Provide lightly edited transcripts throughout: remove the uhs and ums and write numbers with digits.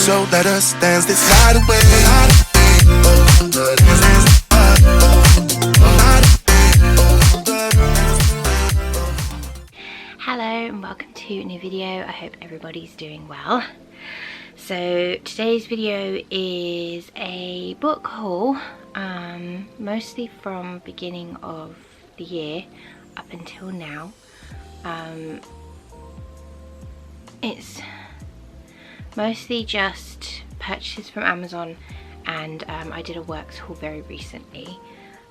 So let us dance this night away. Hello and welcome to a new video. I hope everybody's doing well. So today's video is a book haul, mostly from beginning of the year up until now. It's mostly just purchases from Amazon, and I did a works haul very recently.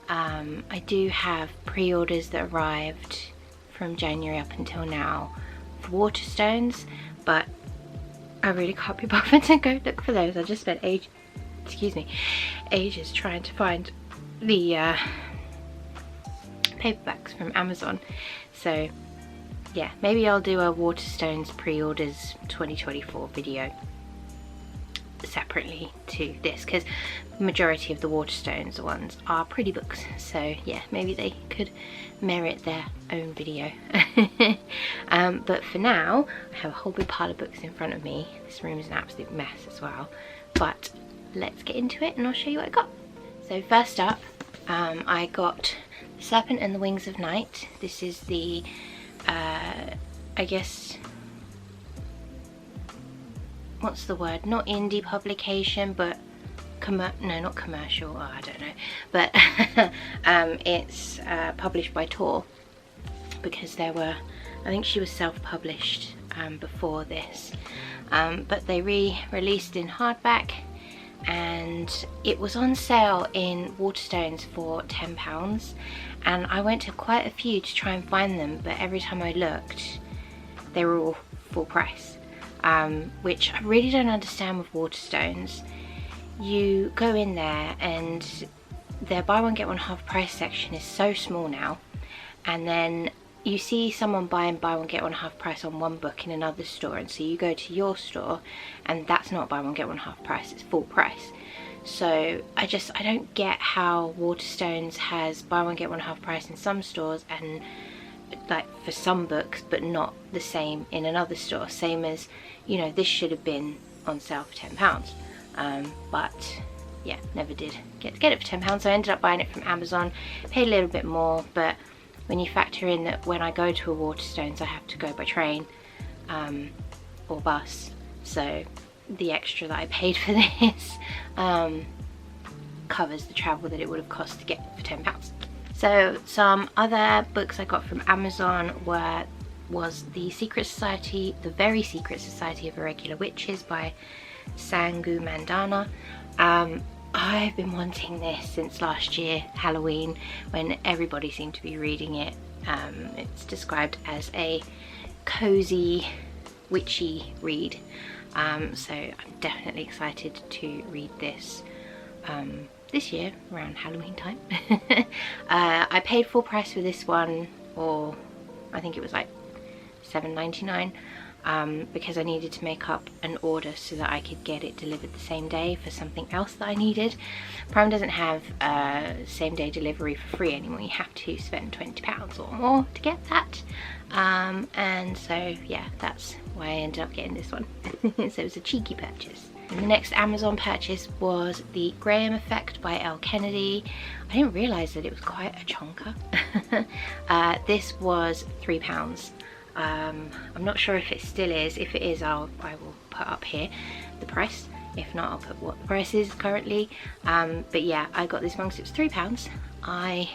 I do have pre-orders that arrived from January up until now for Waterstones, but I really can't be bothered to go look for those. I just spent ages trying to find the paperbacks from Amazon. So yeah, maybe I'll do a Waterstones pre-orders 2024 video separately to this, because the majority of the Waterstones ones are pretty books, so yeah, maybe they could merit their own video. But for now, I have a whole big pile of books in front of me. This room is an absolute mess as well, but let's get into it and I'll show you what I got. So first up, I got The Serpent and the Wings of Night. This is the I guess, what's the word, not indie publication, but no, not commercial, oh, I don't know, but it's published by Tor, because there were, I think she was self-published before this, but they re-released in hardback, and it was on sale in Waterstones for £10, and I went to quite a few to try and find them, but every time I looked they were all full price, which I really don't understand with Waterstones. You go in there and their buy one get one half price section is so small now, and then you see someone buying buy one get one half price on one book in another store, and so you go to your store and that's not buy one get one half price, it's full price. So I don't get how Waterstones has buy one get one half price in some stores and like for some books, but not the same in another store. Same as, you know, this should have been on sale for £10, but yeah, never did get it for £10, so I ended up buying it from Amazon. Paid a little bit more, but when you factor in that when I go to a Waterstones I have to go by train or bus, so the extra that I paid for this covers the travel that it would have cost to get it for £10. So some other books I got from Amazon was The Very Secret Society of Irregular Witches by Sangu Mandana. I've been wanting this since last year, Halloween, when everybody seemed to be reading it. It's described as a cozy, witchy read. So I'm definitely excited to read this this year around Halloween time. I paid full price for this one, or I think it was like $7.99, because I needed to make up an order so that I could get it delivered the same day for something else that I needed. Prime doesn't have same day delivery for free anymore. You have to spend £20 or more to get that, and so yeah, that's why I ended up getting this one. So it was a cheeky purchase. And the next Amazon purchase was The Graham Effect by Elle Kennedy. I didn't realise that it was quite a chonker. This was £3. I'm not sure if it still is. If it is, I will put up here the price. If not, I'll put what the price is currently. But yeah, I got this one because it was £3. I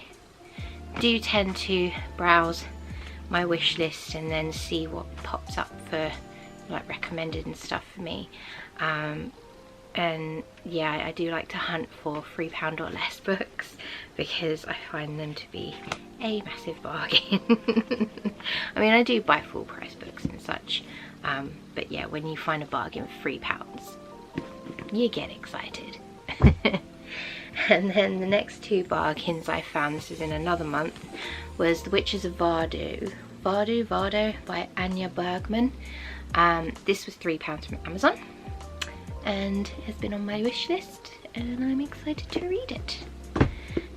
do tend to browse my wish list and then see what pops up for like recommended and stuff for me. And yeah, I do like to hunt for £3 or less books because I find them to be a massive bargain. I mean, I do buy full price books and such, but yeah, when you find a bargain for £3, you get excited. And then the next two bargains I found, this is in another month, was The Witches of Vardo by Anya Bergman. This was £3 from Amazon and has been on my wish list, and I'm excited to read it.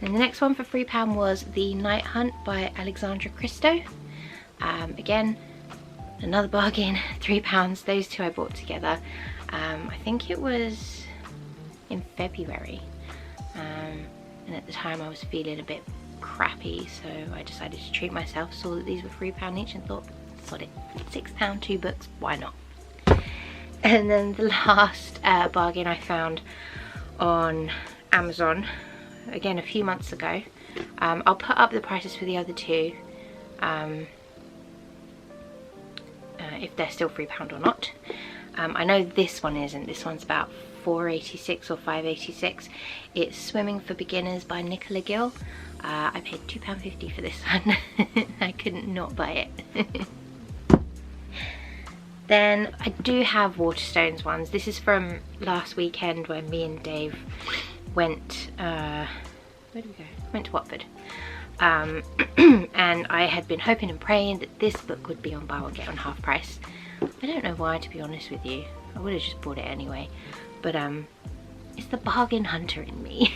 And the next one for £3 was The Night Hunt by Alexandra Christo. Again, another bargain, £3. Those two I bought together. I think it was in February, and at the time I was feeling a bit crappy, so I decided to treat myself. Saw that these were £3 each and thought, sod it, £6 2 books, why not? And then the last bargain I found on Amazon, again a few months ago. I'll put up the prices for the other two if they're still £3 or not. I know this one isn't. This one's about £4.86 or £5.86. It's Swimming for Beginners by Nicola Gill. I paid £2.50 for this one. I couldn't not buy it. Then I do have Waterstones ones. This is from last weekend when me and Dave went, where did we go? Went to Watford. And I had been hoping and praying that this book would be on buy one get one half price. I don't know why, to be honest with you. I would have just bought it anyway. But it's the bargain hunter in me.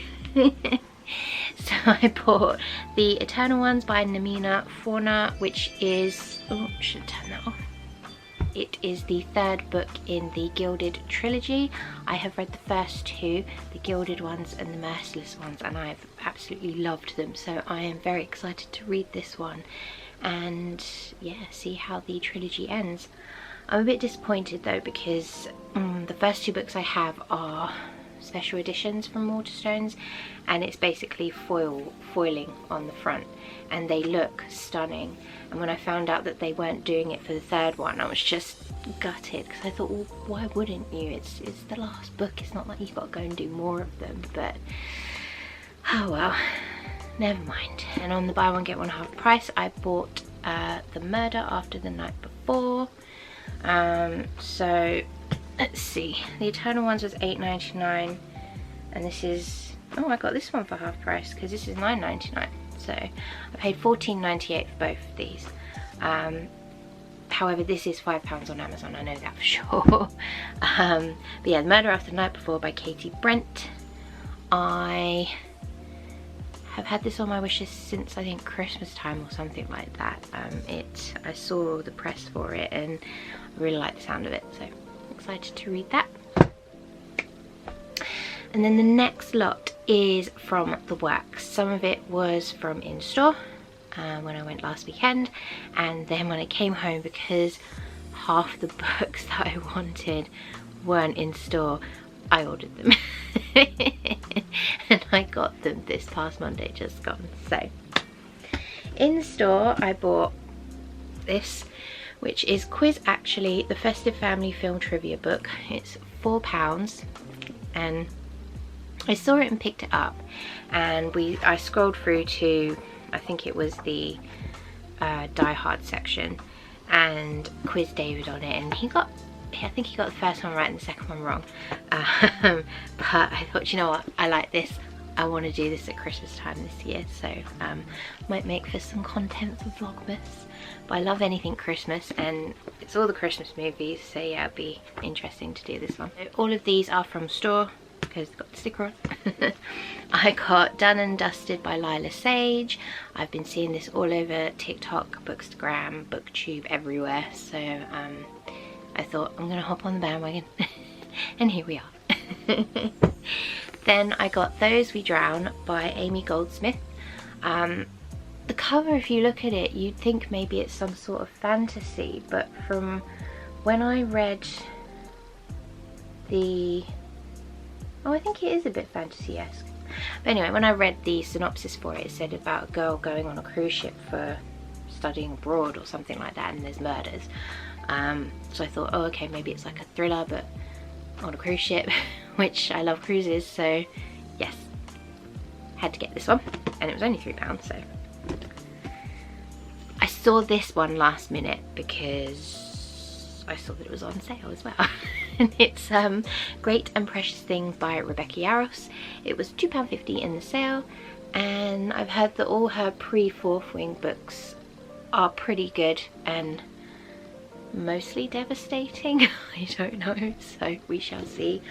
So I bought the Eternal Ones by Namina Fauna, which is, oh, I should turn that off. It is the third book in the Gilded trilogy. I have read the first two, the Gilded ones and the Merciless ones, and I've absolutely loved them. So I am very excited to read this one and yeah, see how the trilogy ends. I'm a bit disappointed though, because the first two books I have are special editions from Waterstones, and it's basically foiling on the front, and they look stunning. And when I found out that they weren't doing it for the third one, I was just gutted, because I thought, well, why wouldn't you? It's the last book. It's not like you've got to go and do more of them. But oh well, never mind. And on the buy one get one half price, I bought The Murder After the Night Before. So let's see, the Eternal Ones was £8.99, and this is, oh, I got this one for half price because this is £9.99. So I paid £14.98 for both of these. However, this is £5 on Amazon, I know that for sure. But yeah, The Murder After the Night Before by Katie Brent. I have had this on my wishes since I think Christmas time or something like that. I saw the press for it and I really like the sound of it, so I'm excited to read that. And then the next lot is from the works. Some of it was from in-store when I went last weekend, and then when I came home, because half the books that I wanted weren't in store, I ordered them. And I got them this past Monday, just gone. So in store I bought this, which is Quiz Actually, the Festive Family Film Trivia book. It's £4, and I saw it and picked it up, and I scrolled through to, I think it was the Die Hard section, and quizzed David on it, and I think he got the first one right and the second one wrong. But I thought, you know what, I like this. I want to do this at Christmas time this year, so might make for some content for Vlogmas. But I love anything Christmas, and it's all the Christmas movies, so yeah, it'd be interesting to do this one. So all of these are from store, because it's got the sticker on. I got Done and Dusted by Lila Sage. I've been seeing this all over TikTok, Bookstagram, Booktube, everywhere, so I thought I'm gonna hop on the bandwagon. And here we are. Then I got Those We Drown by Amy Goldsmith. The cover, if you look at it, you'd think maybe it's some sort of fantasy, but from when I read the, oh, I think it is a bit fantasy-esque. But anyway, when I read the synopsis for it, it said about a girl going on a cruise ship for studying abroad or something like that, and there's murders. So I thought, oh, okay, maybe it's like a thriller, but on a cruise ship, which I love cruises, so yes, had to get this one, and it was only £3, so. I saw this one last minute because I saw that it was on sale as well. And it's Great and Precious Things by Rebecca Yarros. It was £2.50 in the sale, and I've heard that all her pre-Fourth Wing books are pretty good and mostly devastating. I don't know, so we shall see.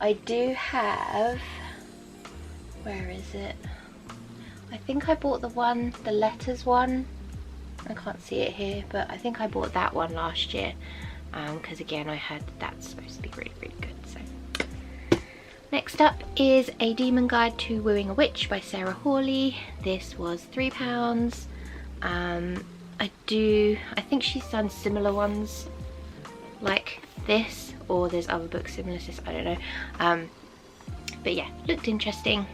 I do have, where is it? I think I bought the letters one. I can't see it here, but I think I bought that one last year. because again I heard that's supposed to be really, really good. So next up is A Demon Guide to Wooing a Witch by Sarah Hawley. This was £3. I think she's done similar ones like this, or there's other books similar to this, I don't know. But yeah, looked interesting.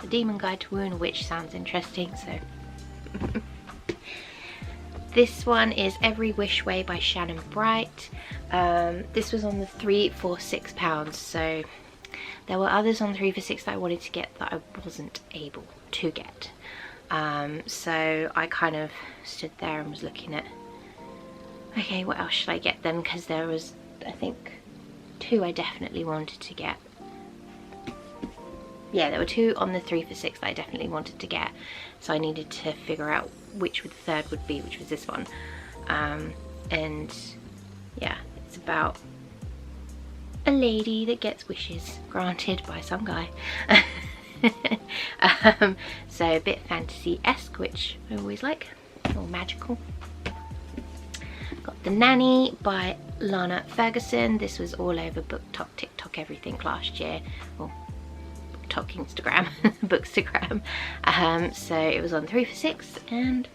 The Demon Guide to Wooing a Witch sounds interesting, so. This one is Every Wish Way by Shannon Bright. This was on the 3 for £6, so there were others on 3 for £6 that I wanted to get that I wasn't able to get. So I kind of stood there and was looking at, okay, what else should I get then? Because there was, I think, 2 I definitely wanted to get. Yeah, there were 2 on the 3 for £6 that I definitely wanted to get, so I needed to figure out which the third would be, which was this one. And yeah, it's about a lady that gets wishes granted by some guy. So a bit fantasy-esque, which I always like, or magical. Got The Nanny by Lana Ferguson. This was all over BookTok, TikTok, everything last year. Well, BookTok, Instagram, Bookstagram. So it was on 3 for £6 and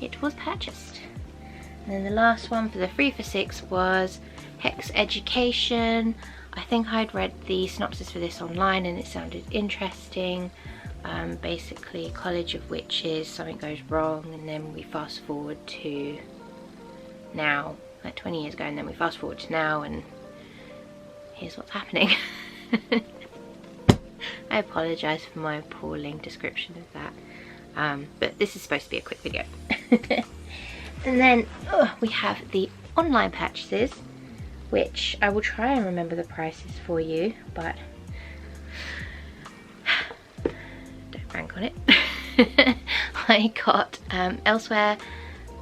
it was purchased. And then the last one for the 3 for £6 was Hex Education. I think I'd read the synopsis for this online and it sounded interesting. Basically, College of Witches, something goes wrong, and then we fast forward to now, like 20 years ago, and then we fast forward to now, and here's what's happening. I apologise for my appalling description of that, but this is supposed to be a quick video. And then we have the online purchases, which I will try and remember the prices for you, but don't bank on it. I got Elsewhere,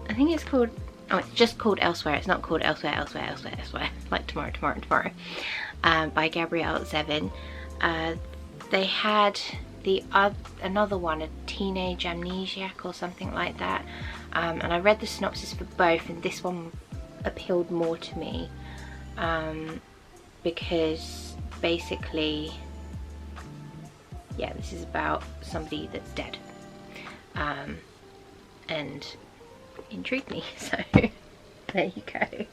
I think it's called, oh, it's just called Elsewhere, it's not called Elsewhere, like tomorrow, by Gabrielle Zevin. They had another one, a Teenage Amnesiac or something like that, and I read the synopsis for both, and this one appealed more to me, because basically, yeah, this is about somebody that's dead, and intrigued me, so there you go.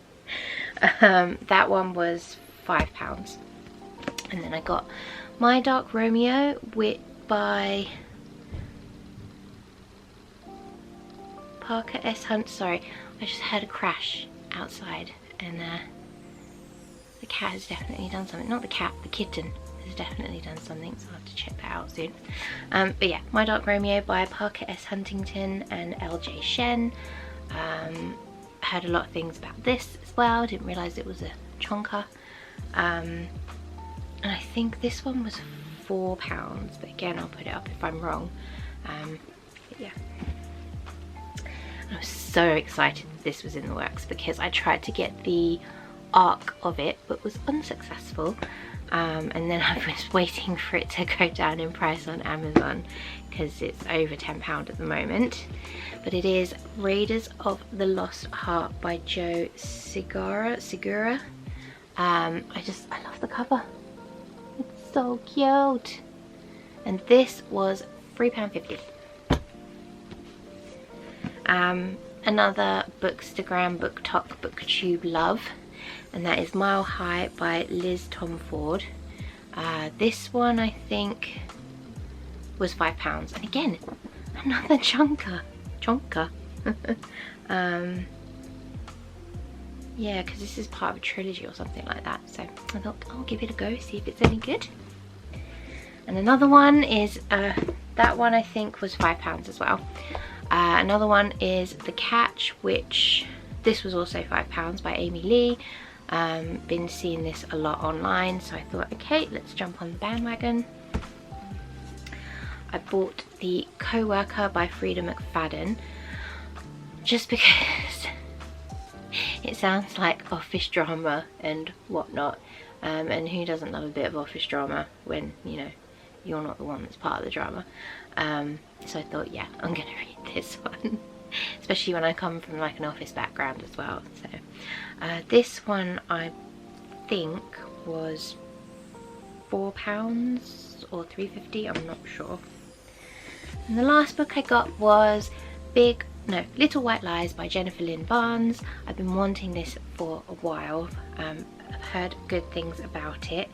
That one was £5, and then I got My Dark Romeo by Parker S. Hunt. Sorry, I just heard a crash outside, and the cat has definitely done something. Not the cat, the kitten has definitely done something, so I'll have to check that out soon. But yeah, My Dark Romeo by Parker S. Huntington and LJ Shen. Heard a lot of things about this as well, didn't realise it was a chonker. And I think this one was £4, but again, I'll put it up if I'm wrong. But yeah. I was so excited that this was in the works, because I tried to get the arc of it but was unsuccessful, and then I was waiting for it to go down in price on Amazon because it's over £10 at the moment. But it is Raiders of the Lost Heart by Joe Segura. I love the cover, it's so cute, and this was £3.50. Another Bookstagram, BookTok, BookTube love, and that is Mile High by Liz Tomford. This one I think was £5, and again, another chonker. Yeah, because this is part of a trilogy or something like that, so I thought I'll give it a go, see if it's any good. And another one is, that one I think was £5 as well. Another one is The Catch, which this was also £5 by Amy Lee. Been seeing this a lot online, so I thought, okay, let's jump on the bandwagon. I bought The Co-Worker by Frida McFadden, just because it sounds like office drama and whatnot, and who doesn't love a bit of office drama when, you know, you're not the one that's part of the drama. So I thought, yeah, I'm gonna read this one. especially when I come from like an office background as well. So this one I think was £4 or £3.50, I'm not sure. And the last book I got was Little White Lies by Jennifer Lynn Barnes. I've been wanting this for a while. I've heard good things about it,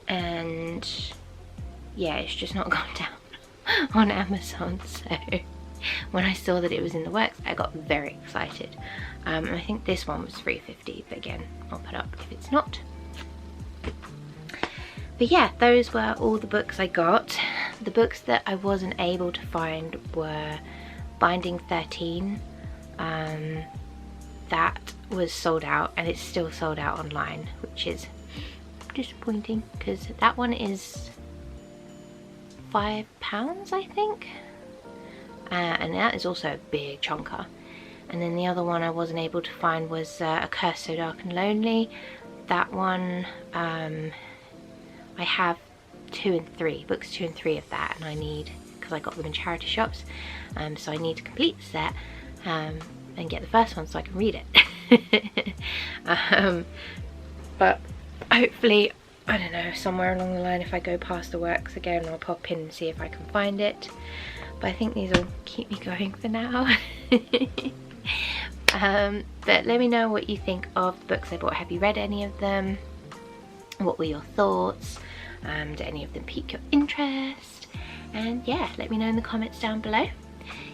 and yeah, it's just not gone down on Amazon. So when I saw that it was in the works, I got very excited. And I think this one was £3.50, but again, I'll put up if it's not. But yeah, those were all the books I got. The books that I wasn't able to find were Binding 13. That was sold out, and it's still sold out online, which is disappointing because that one is £5, I think. And that is also a big chunker. And then the other one I wasn't able to find was A Curse So Dark and Lonely. That one, I have books 2 and 3 of that, and I need, because I got them in charity shops, so I need to complete the set and get the first one so I can read it. But hopefully, I don't know, somewhere along the line, if I go past the works again, I'll pop in and see if I can find it. But I think these will keep me going for now. But let me know what you think of the books I bought. Have you read any of them? What were your thoughts? Did any of them pique your interest? And yeah, let me know in the comments down below.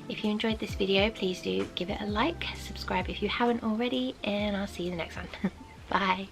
If you enjoyed this video, please do give it a like, subscribe if you haven't already, and I'll see you in the next one. Bye.